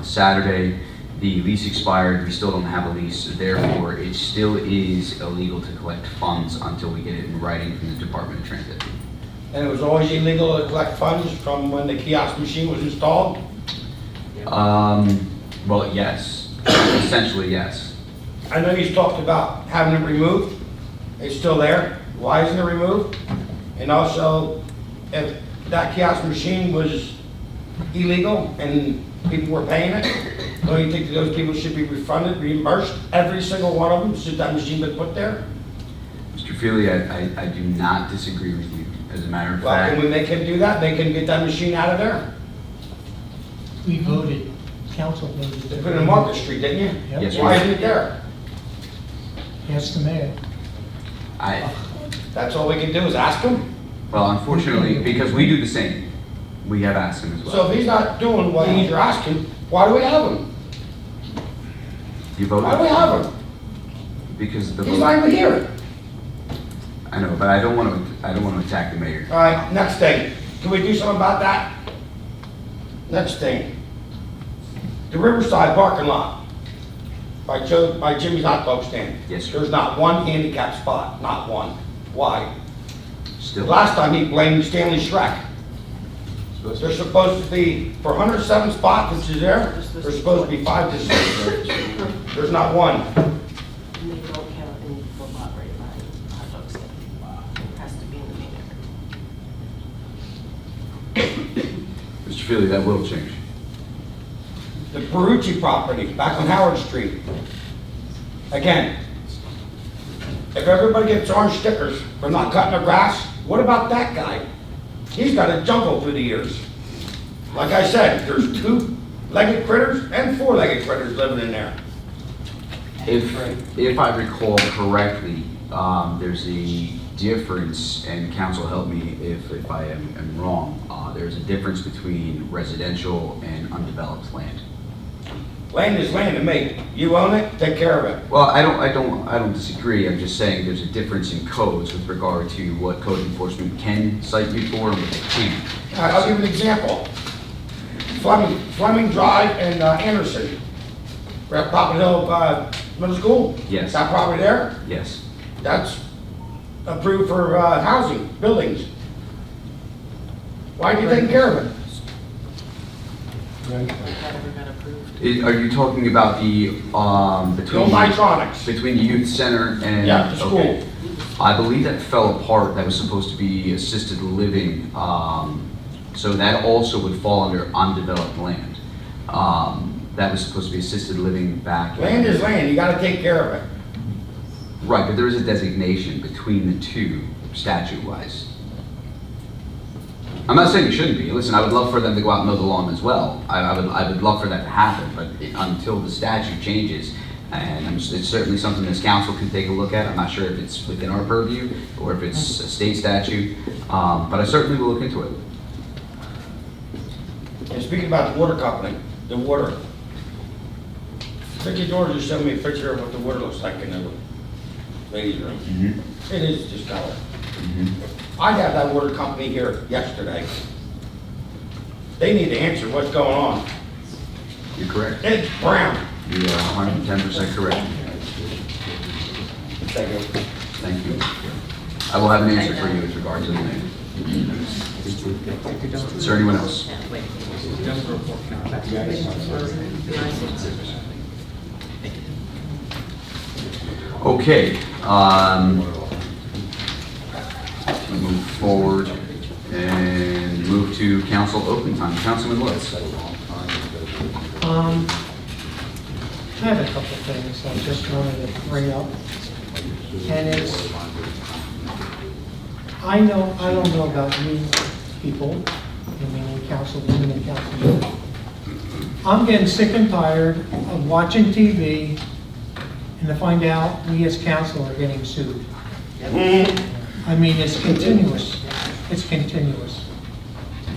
Saturday. The lease expired, we still don't have a lease, therefore it still is illegal to collect funds until we get it in writing from the Department of Transit. And it was always illegal to collect funds from when the kiosk machine was installed? Well, yes, essentially yes. I know you talked about having it removed. It's still there. Why isn't it removed? And also, if that kiosk machine was illegal and people were paying it, don't you think that those people should be refunded, reimbursed, every single one of them, since that machine been put there? Mr. Feely, I do not disagree with you. As a matter of Well, fact, can we make him do that? Make him get that machine out of there? We voted, council voted. They put it in Market Street, didn't you? Yep. Yes, Why sir. isn't it there? Ask the mayor. That's all we can do is ask him? Well, unfortunately, because we do the same, we have asked him as well. So if he's not doing what you're asking, why do we have him? You voted? Why do we have him? Because the He's not vote. even here. I know, but I don't want to attack the mayor. All right, next thing. Can we do something about that? Next thing. The Riverside parking lot by Jimmy's Hot Dog Stand. Yes, sir. There's not one handicap spot, not one. Why? Still. Last time he blamed Stanley Schreck. There's supposed to be, for 107 spots, which is there, there's supposed to be 5 to 6. There's not one. And they don't count any full lot right by hot dog stand. It has to be in the main area. Mr. Feely, that will change. The Perucci property, back on Howard Street. Again, if everybody gets orange stickers for not cutting their grass, what about that guy? He's got a jungle through the years. Like I said, there's 2-legged critters and 4-legged critters living in there. If I recall correctly, there's a difference, and council help me if I am wrong. There's a difference between residential and undeveloped land. Land is land to me. You own it, take care of it. Well, I don't disagree. I'm just saying there's a difference in codes with regard to what code enforcement can cite you for and what they can't. I'll give you an example. Fleming Drive and Anderson. We're at Poppin Hill Middle School. Yes. That property there, Yes. that's approved for housing, buildings. Why are you taking care of it? That ever got approved? Are you talking about the, The old Nitronics. between the youth center and? Yeah, the school. Okay. I believe that fell apart. That was supposed to be assisted living. So that also would fall under undeveloped land. That was supposed to be assisted living back. Land is land, you gotta take care of it. Right, but there is a designation between the two statute-wise. I'm not saying it shouldn't be. Listen, I would love for them to go out and mow the lawn as well. I would love for that to happen, but until the statute changes, and it's certainly something this council can take a look at. I'm not sure if it's within our purview or if it's a state statute, but I certainly will look into it. And speaking about the water company, the water. Vicki George just showed me a picture of what the water looks like in the ladies' room. It is just color. I had that water company here yesterday. They need to answer what's going on. You're correct. It's brown. You are 110% correct. Thank you. Thank you. I will have an answer for you with regard to the name. Is there anyone else? Okay, move forward and move to council open time. Councilman Lutz. I have a couple of things I just wanted to bring up. And it's, I don't know about you people, I mean, councilwomen and councilmen. I'm getting sick and tired of watching TV and to find out we as council are getting sued. I mean, it's continuous. It's continuous.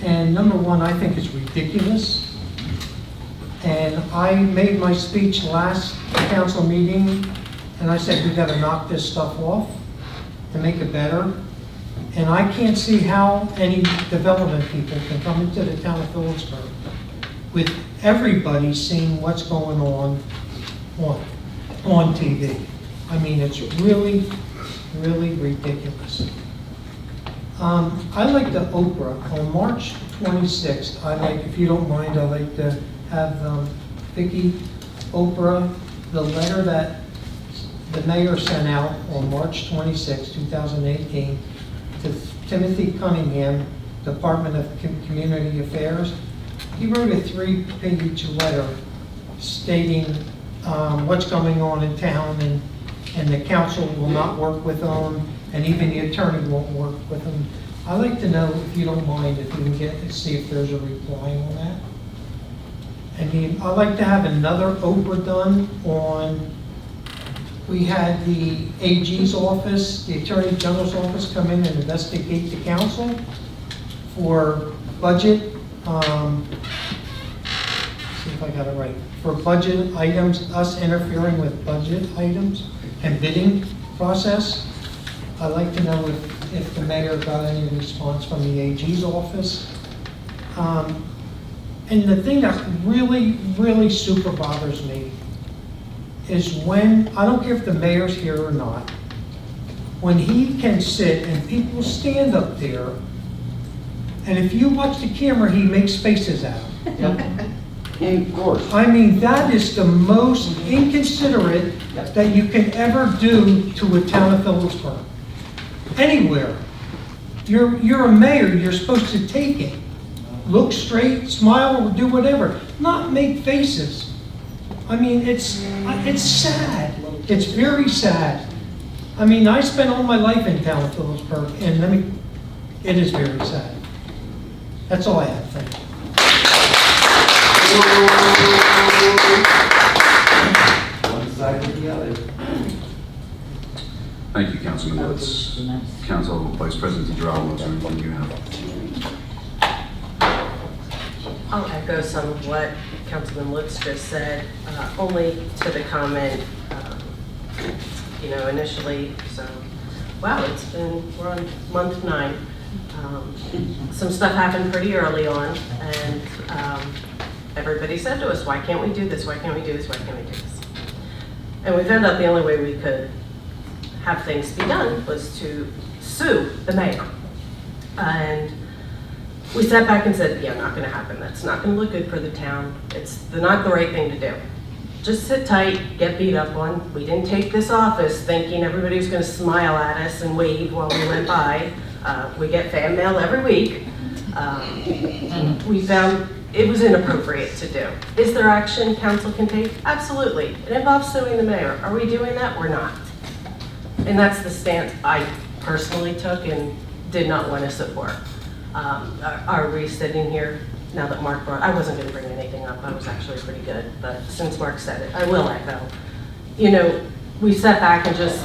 And number one, I think it's ridiculous. And I made my speech last council meeting, and I said we gotta knock this stuff off to make it better. And I can't see how any development people can come into the town of Phillipsburg with everybody seeing what's going on TV. I mean, it's really, really ridiculous. I'd like to Oprah, on March 26th, if you don't mind, I'd like to have Vicki Oprah the letter that the mayor sent out on March 26, 2018, to Timothy Cunningham, Department of Community Affairs. He wrote a 3-page letter stating what's going on in town, and the council will not work with them, and even the attorney won't work with them. I'd like to know, if you don't mind, if you can see if there's a reply on that. I mean, I'd like to have another Oprah done on, we had the AG's office, the Attorney General's office come in and investigate the council for budget, see if I got it right, for budget items, us interfering with budget items and bidding process. I'd like to know if the mayor got any response from the AG's office. And the thing that really, really super bothers me is when, I don't care if the mayor's here or not, when he can sit and people stand up there, and if you watch the camera, he makes faces at them. Of course. I mean, that is the most inconsiderate that you can ever do to a town of Phillipsburg. Anywhere. You're a mayor, you're supposed to take it. Look straight, smile, or do whatever. Not make faces. I mean, it's sad. It's very sad. I mean, I spent all my life in town of Phillipsburg, and it is very sad. That's all I have. Thank you. One side or the other. Thank you, Councilman Lutz. Council Vice President DeGirolamo, is there anything you have? I'll echo some of what Councilman Lutz just said, only to the comment, initially, so, wow, we're on month 9. Some stuff happened pretty early on, and everybody said to us, why can't we do this? Why can't we do this? Why can't we do this? And we found out the only way we could have things be done was to sue the mayor. And we sat back and said, yeah, not gonna happen. That's not gonna look good for the town. It's not the right thing to do. Just sit tight, get beat up on. We didn't take this office thinking everybody was gonna smile at us and wave while we went by. We get fan mail every week. We found it was inappropriate to do. Is there action council can take? Absolutely. It involves suing the mayor. Are we doing that? We're not. And that's the stance I personally took and did not want to support. Are we sitting here now that Mark brought, I wasn't going to bring anything up. I was actually pretty good, but since Mark said it, I will echo. We sat back and just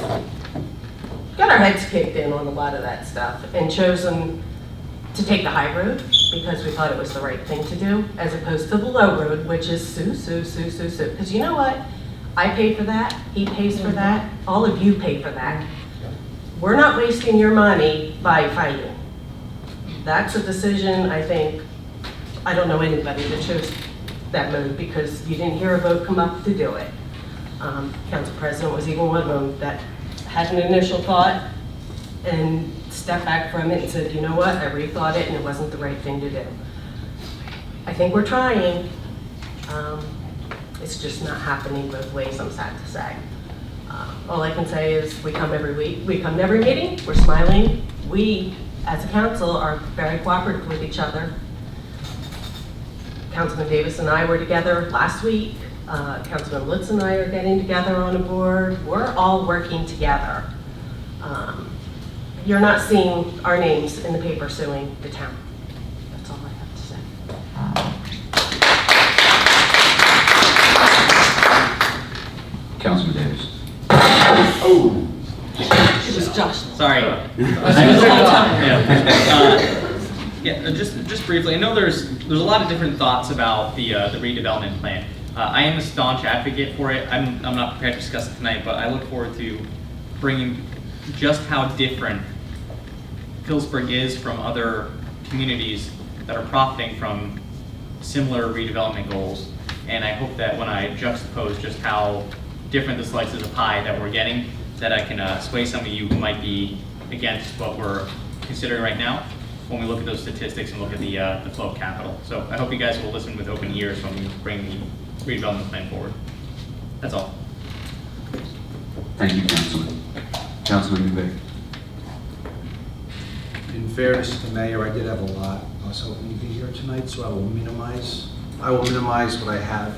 got our heads kicked in on a lot of that stuff and chosen to take the high road because we thought it was the right thing to do, as opposed to the low road, which is sue, sue, sue, sue, sue. Because you know what? I pay for that, he pays for that, all of you pay for that. We're not wasting your money by fighting. That's a decision, I think, I don't know anybody that chose that move because you didn't hear a vote come up to do it. Council President was even one of them that had an initial thought and stepped back from it and said, you know what, I rethought it and it wasn't the right thing to do. I think we're trying. It's just not happening both ways, I'm sad to say. All I can say is we come every week, we come to every meeting, we're smiling. We, as a council, are very cooperative with each other. Councilman Davis and I were together last week. Councilman Lutz and I are getting together on a board. We're all working together. You're not seeing our names in the paper suing the town. That's all I have to say. Councilman Davis. Oh. It was Josh. Sorry. Just briefly, I know there's a lot of different thoughts about the redevelopment plan. I am a staunch advocate for it. I'm not prepared to discuss it tonight, but I look forward to bringing just how different Phillipsburg is from other communities that are profiting from similar redevelopment goals. And I hope that when I juxtapose just how different the slices of pie that we're getting, that I can sway some of you who might be against what we're considering right now when we look at those statistics and look at the flow of capital. So I hope you guys will listen with open ears when we bring the redevelopment plan forward. That's all. Thank you, Councilman. Councilman McVeigh. In fairness to the mayor, I did have a lot. I was hoping you'd be here tonight, so I will minimize what I have.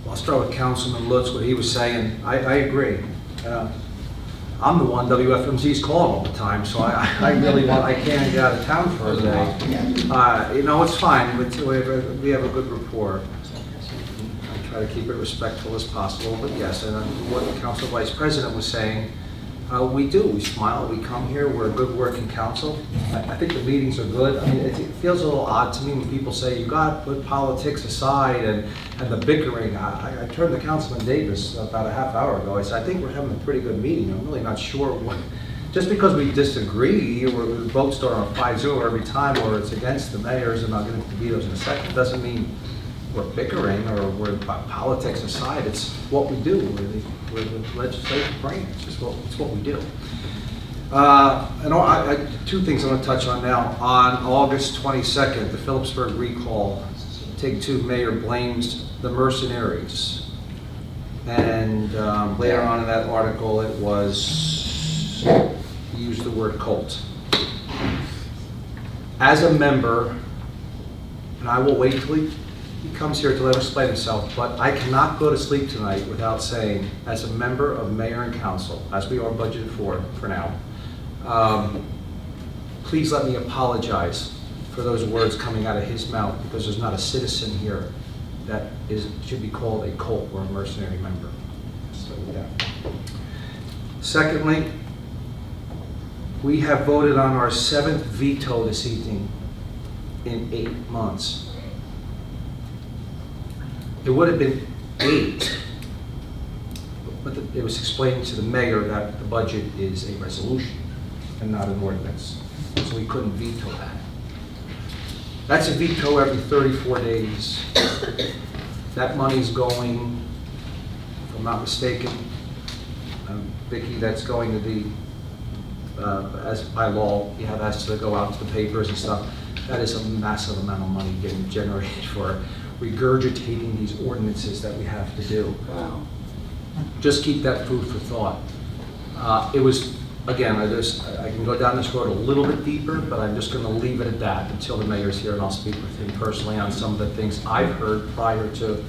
I'll start with Councilman Lutz, what he was saying. I agree. I'm the one WFMZ's calling all the time, so I really I can't get out of town for a day. It's fine. We have a good rapport. I try to keep it respectful as possible, but yes, and what the Council Vice President was saying, we do. We smile. We come here. We're a good working council. I think the meetings are good. I mean, it feels a little odd to me when people say you got to put politics aside and the bickering. I turned to Councilman Davis about a half hour ago. I said, I think we're having a pretty good meeting. I'm really not sure what. Just because we disagree or the votes start on 5-0 every time, or it's against the mayors, and I'll get into the vetoes in a second, doesn't mean we're bickering or we're politics aside. It's what we do. We're the legislative brain. It's what we do. Two things I want to touch on now. On August 22nd, the Phillipsburg recall, Take Two mayor blames the mercenaries. And later on in that article, it was, he used the word cult. As a member, and I will wait till he comes here to let him explain himself, but I cannot go to sleep tonight without saying, as a member of mayor and council, as we are budgeted for now, please let me apologize for those words coming out of his mouth, because there's not a citizen here that should be called a cult or a mercenary member. So, yeah. Secondly, we have voted on our 7th veto this evening in 8 months. It would have been 8, but it was explained to the mayor that the budget is a resolution and not an ordinance, so we couldn't veto that. That's a veto every 34 days. That money's going, if I'm not mistaken, Vicki, that's going to be, as by law, you have has to go out to the papers and stuff. That is a massive amount of money getting generated for regurgitating these ordinances that we have to do. Wow. Just keep that food for thought. It was, again, I can go down this road a little bit deeper, but I'm just going to leave it at that until the mayor's here, and I'll speak with him personally on some of the things I've heard prior to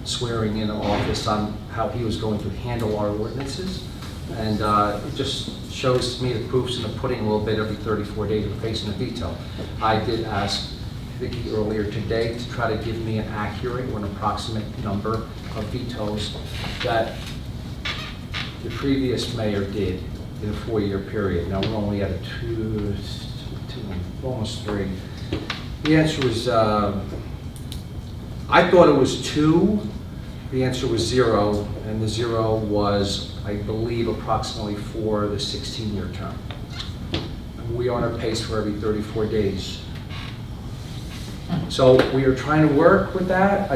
swearing in office on how he was going to handle our ordinances. And it just shows me the proofs in the pudding a little bit every 34 days we're facing a veto. I did ask Vicki earlier today to try to give me an accurate or an approximate number of vetoes that the previous mayor did in a 4-year period. Now we're only at a two, almost 3. The answer was, I thought it was 2. The answer was 0, and the 0 was, I believe, approximately for the 16-year term. And we are on a pace for every 34 days. So we are trying to work with that.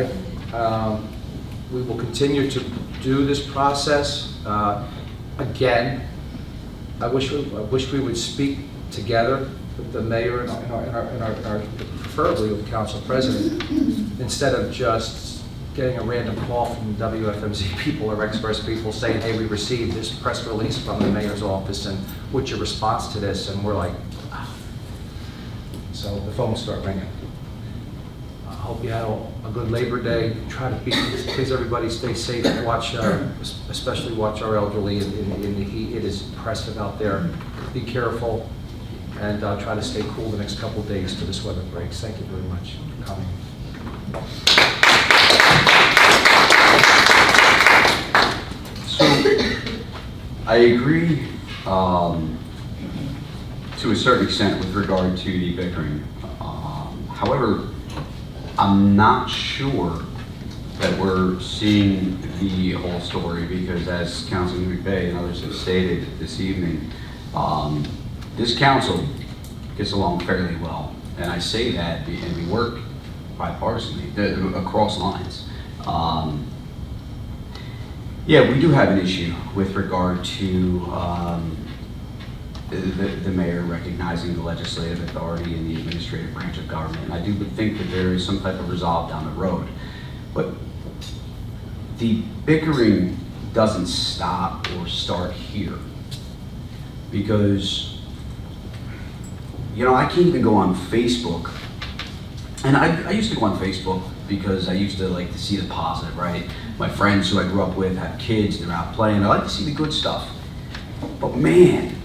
We will continue to do this process. Again, I wish we would speak together with the mayor and our preferably with the council president, instead of just getting a random call from WFMZ people or express people saying, hey, we received this press release from the mayor's office, and what's your response to this? And we're like, ah. So the phones start ringing. I hope you had a good Labor Day. Try to please everybody stay safe. Watch, especially watch our elderly in the heat. It is oppressive out there. Be careful, and try to stay cool the next couple of days till this weather breaks. Thank you very much for coming. So, I agree to a certain extent with regard to the bickering. However, I'm not sure that we're seeing the whole story, because as Councilman McVeigh and others have stated this evening, this council gets along fairly well. And I say that, and we work bipartisanly, across lines. Yeah, we do have an issue with regard to the mayor recognizing the legislative authority in the administrative branch of government. And I do think that there is some type of resolve down the road. But the bickering doesn't stop or start here. Because, you know, I can't even go on Facebook. And I used to go on Facebook because I used to like to see the positive, right? My friends who I grew up with have kids, they're out playing. I like to see the good stuff. But man,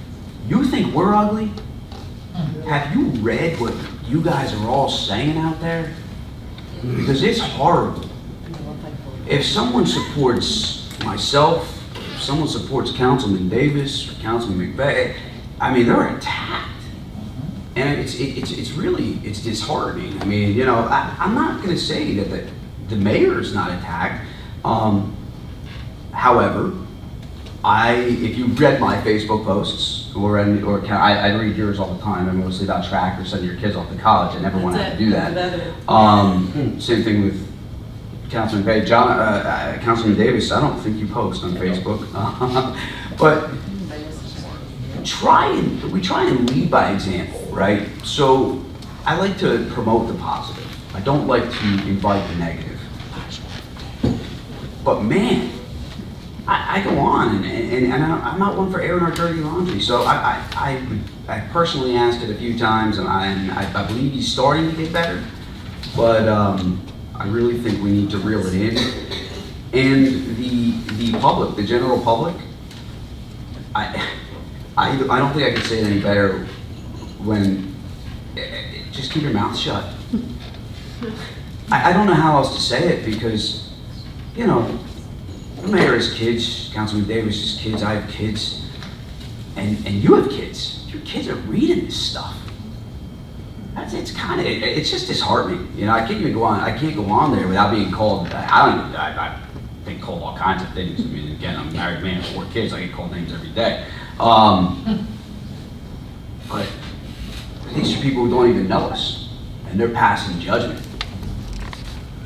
you think we're ugly? Have you read what you guys are all saying out there? Because it's horrible. If someone supports myself, if someone supports Councilman Davis or Councilman McVeigh, I mean, they're attacked. And it's really disheartening. I mean, you know, I'm not going to say that the mayor is not attacked. However, if you read my Facebook posts, I read yours all the time. I'm mostly about track or sending your kids off to college. I never want to have to do that. Same thing with Councilman Bay, Councilman Davis. I don't think you post on Facebook, but we try and lead by example, right? So I like to promote the positive. I don't like to invite the negative. But man, I go on and I'm not one for airing our dirty laundry. So I personally asked it a few times, and I believe he's starting to get better. But I really think we need to reel it in. And the public, the general public, I don't think I could say it any better when, just keep your mouth shut. I don't know how else to say it because, you know, the mayor has kids, Councilman Davis has kids, I have kids, and you have kids. Your kids are reading this stuff. It's just disheartening. You know, I can't go on there without being called, I've been called all kinds of things. I mean, again, I'm a married man with 4 kids, I get called names every day. But these are people who don't even know us, and they're passing judgment.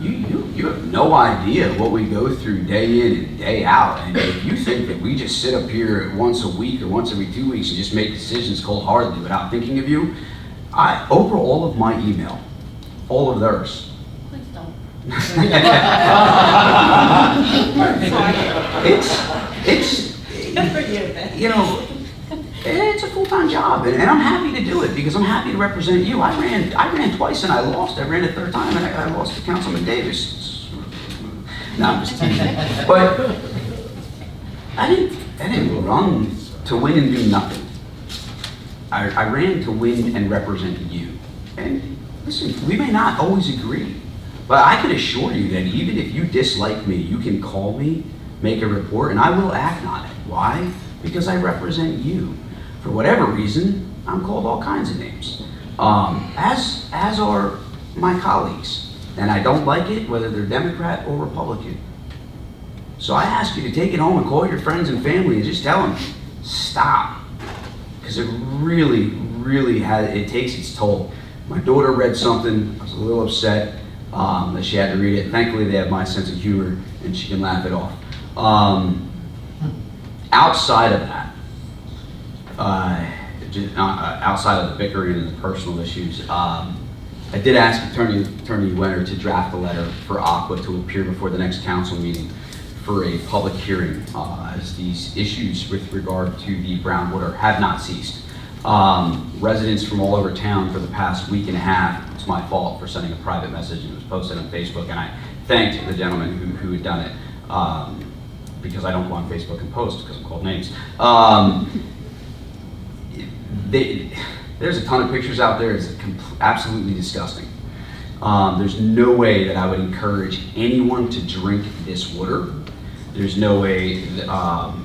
You have no idea what we go through day in and day out, and if you think that we just sit up here once a week or once every 2 weeks and just make decisions cold-heartedly without thinking of you, over all of my email, all of theirs. Please don't. It's you know, it's a full-time job, and I'm happy to do it because I'm happy to represent you. I ran twice and I lost. I ran a third time and I lost to Councilman Davis. No, I'm just teasing. But I didn't run to win and do nothing. I ran to win and represent you. And listen, we may not always agree, but I can assure you that even if you dislike me, you can call me, make a report, and I will act on it. Why? Because I represent you. For whatever reason, I'm called all kinds of names, as are my colleagues. And I don't like it, whether they're Democrat or Republican. So I ask you to take it home and call your friends and family and just tell them, stop. Because it really, really it takes its toll. My daughter read something, I was a little upset that she had to read it. Thankfully, they have my sense of humor and she can laugh it off. Outside of that, outside of the bickering and the personal issues, I did ask Attorney Wenner to draft a letter for Aqua to appear before the next council meeting for a public hearing, as these issues with regard to the brown water have not ceased. Residents from all over town for the past week and a half, it's my fault for sending a private message and it was posted on Facebook, and I thanked the gentleman who had done it, because I don't go on Facebook and post because I'm called names. There's a ton of pictures out there. It's absolutely disgusting. There's no way that I would encourage anyone to drink this water. There's no way that,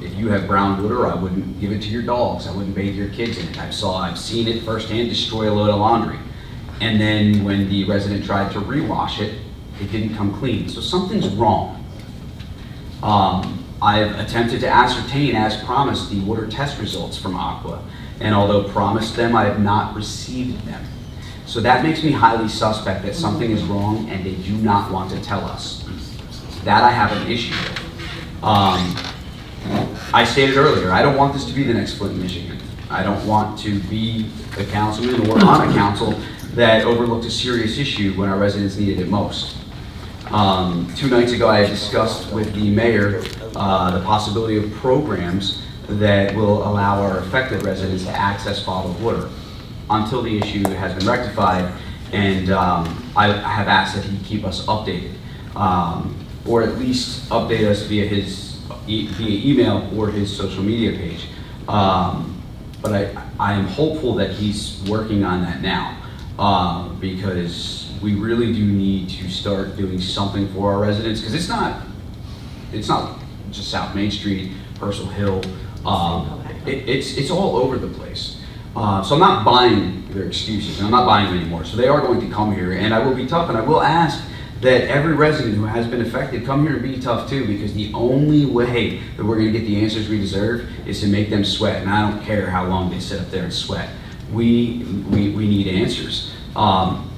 if you have brown water, I wouldn't give it to your dogs. I wouldn't bathe your kids in it. I've seen it firsthand destroy a load of laundry. And then when the resident tried to rewash it, it didn't come clean. So something's wrong. I've attempted to ascertain, as promised, the water test results from Aqua. and although promised them, I have not received them. So that makes me highly suspect that something is wrong and they do not want to tell us. That I have an issue with. I stated earlier, I don't want this to be the next Flint, Michigan. I don't want to be a councilman or on a council that overlooked a serious issue when our residents needed it most. 2 nights ago, I had discussed with the mayor the possibility of programs that will allow our affected residents to access bottled water until the issue has been rectified, and I have asked that he keep us updated, or at least update us via email or his social media page. But I am hopeful that he's working on that now, because we really do need to start doing something for our residents, because it's not just South Main Street, Purcell Hill, it's all over the place. So I'm not buying their excuses, and I'm not buying them anymore. So they are going to come here, and I will be tough, and I will ask that every resident who has been affected come here and be tough too, because the only way that we're going to get the answers we deserve is to make them sweat, and I don't care how long they sit up there and sweat. We need answers.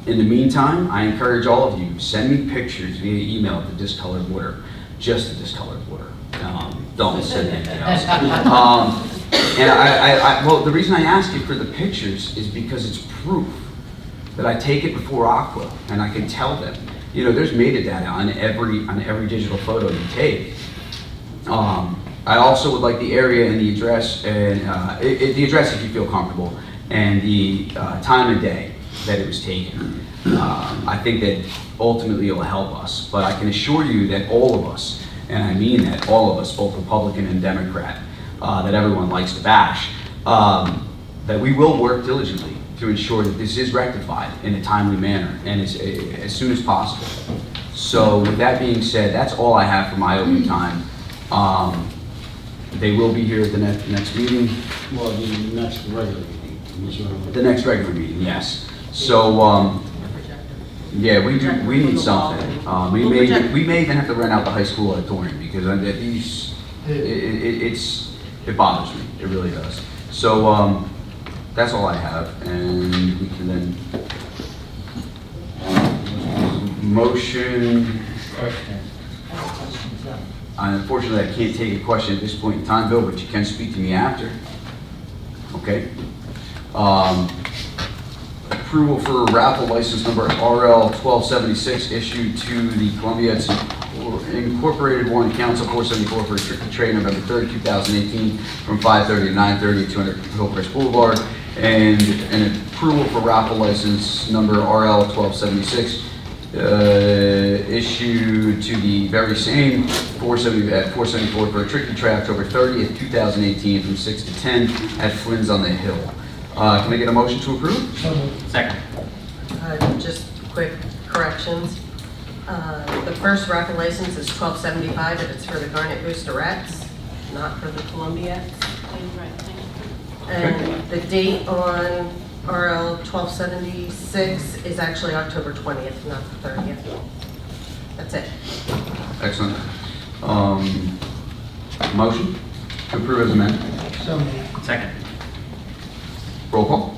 In the meantime, I encourage all of you, send me pictures via email of the discolored water, just the discolored water. Don't send anything else. And well, the reason I ask you for the pictures is because it's proof that I take it before Aqua, and I can tell them. You know, there's metadata on every digital photo you take. I also would like the area and the address, and the address if you feel comfortable, and the time of day that it was taken. I think that ultimately it will help us, but I can assure you that all of us, and I mean that, all of us, both Republican and Democrat, that everyone likes to bash, that we will work diligently to ensure that this is rectified in a timely manner and as soon as possible. So with that being said, that's all I have for my opening time. They will be here at the next meeting. Well, the next regular meeting. The next regular meeting, yes. So, yeah, we need something. We may even have to rent out the high school auditorium, because it bothers me. It really does. So, that's all I have, and we can then motion. Unfortunately, I can't take a question at this point in time, Bill, but you can speak to me after. Okay. Approval for raffle license number RL 1276 issued to the Columbia Incorporated Warren Council 474 for a trick or treat November 3rd, 2018 from 5:30 to 9:30 at 200 Hillcrest Boulevard, and an approval for raffle license number RL 1276 issued to the very same 474 for a trick or treat October 30th, 2018 from 6 to 10 at Flynn's on the Hill. Can I get a motion to approve? So moved. Second. Just quick corrections. The first raffle license is $12.75, and it's for the Garnet Boosterettes, not for the Columbiacs. And the date on RL 1276 is actually October 20th, not the 30th. That's it. Excellent. Motion to approve as amended. So moved. Second. Roll call.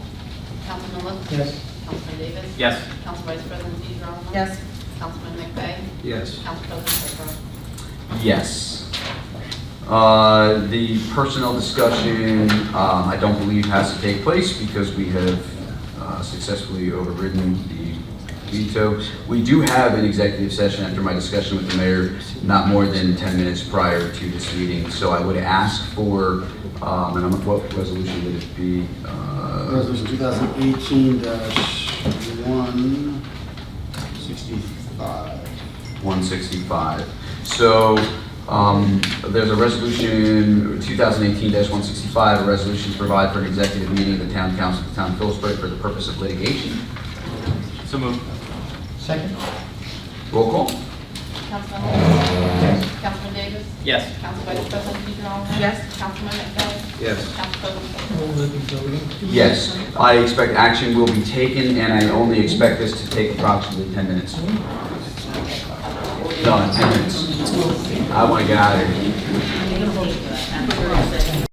Councilman Lutz? Yes. Councilman Davis? Yes. Council Vice President DeGarmo? Yes. Councilman McVeigh? Yes. Council President Pedro? Yes. The personnel discussion, I don't believe has to take place because we have successfully overridden the veto. We do have an executive session after my discussion with the mayor, not more than 10 minutes prior to this meeting. So I would ask for, what resolution would it be? Resolution 2018-165. 165. So there's a resolution 2018-165, a resolution to provide for an executive meeting of the town council of the town of Phillipsburg for the purpose of litigation. So moved. Second? Roll call. Councilman Lutz? Councilman Davis? Yes. Council Vice President DeGarmo? Yes. Councilman McVeigh? Yes. Council President Pedro? Will there be voting? Yes, I expect action will be taken, and I only expect this to take approximately 10 minutes. No, 10 minutes. I want to get out of here.